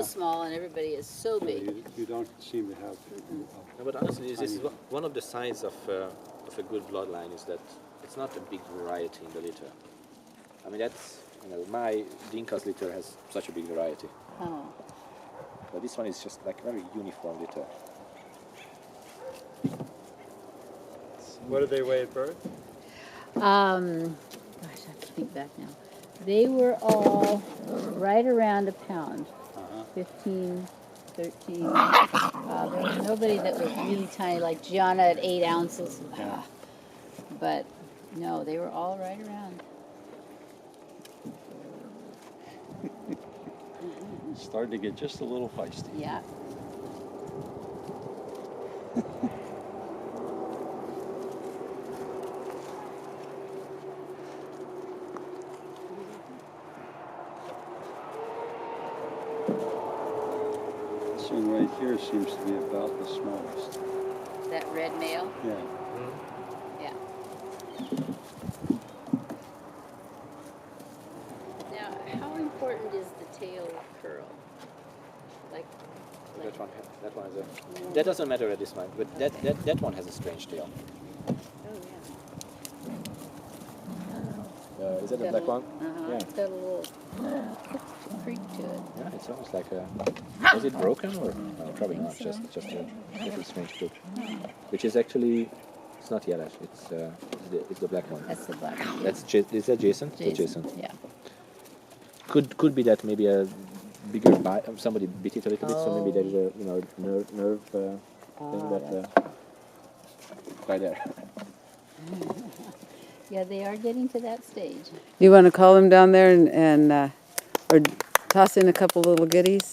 small and everybody is so big. You don't seem to have. No, but honestly, this is one of the signs of a good bloodline is that it's not a big variety in the litter. I mean, that's, my Dinka's litter has such a big variety. Oh. But this one is just like very uniform litter. What do they weigh at birth? Gosh, I have to think back now. They were all right around a pound. 15, 13. There was nobody that was really tiny, like Gianna at 8 ounces. But no, they were all right around. Starting to get just a little feisty. Yeah. This one right here seems to be about the smallest. That red male? Yeah. Yeah. Now, how important is the tail curl? That one has a. That doesn't matter at this point, but that one has a strange tail. Oh, yeah. Is that the black one? Uh-huh. Yeah. It's got a little creak to it. Yeah, it's almost like a. Was it broken or? No, probably not. Just a little strange fruit, which is actually. It's not yellow. It's the black one. That's the black one. Is that Jason? Jason. Yeah. Could be that maybe a bigger bite. Somebody bit it a little bit, so maybe there is a nerve thing that right there. Yeah, they are getting to that stage. You want to call them down there and or toss in a couple little goodies?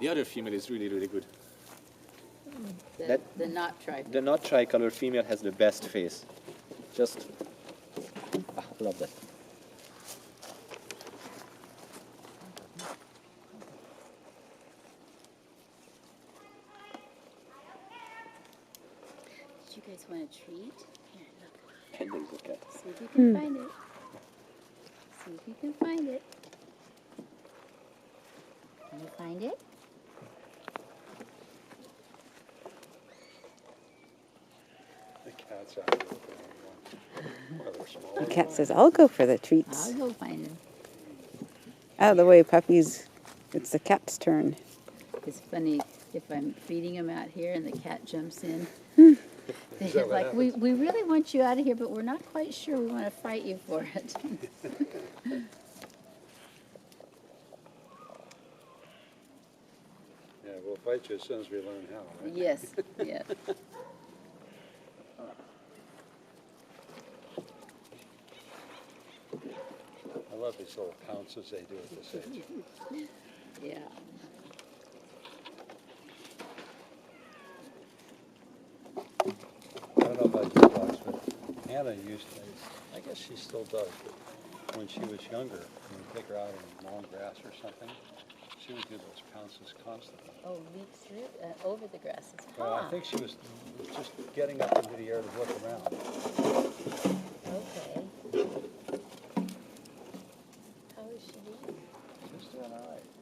The other female is really, really good. The not tricolor. The not tricolor female has the best face. Just, love that. Did you guys want a treat? Here, look. And there's the cat. See if you can find it. See if you can find it. Can you find it? The cat's out of The cat says, I'll go for the treats. I'll go find him. Out of the way, puppies. It's the cat's turn. It's funny if I'm feeding him out here and the cat jumps in. They're like, we really want you out of here, but we're not quite sure we want to fight you for it. Yeah, we'll fight you as soon as we learn how, right? Yes, yes. I love these little pounces they do at this age. Yeah. I don't know about you dogs, but Hannah used to, I guess she still does, but when she was younger, when we take her out in long grass or something, she would do those pounces constantly. Oh, leap through, over the grasses. Well, I think she was just getting up into the air to look around. Okay. How is she doing?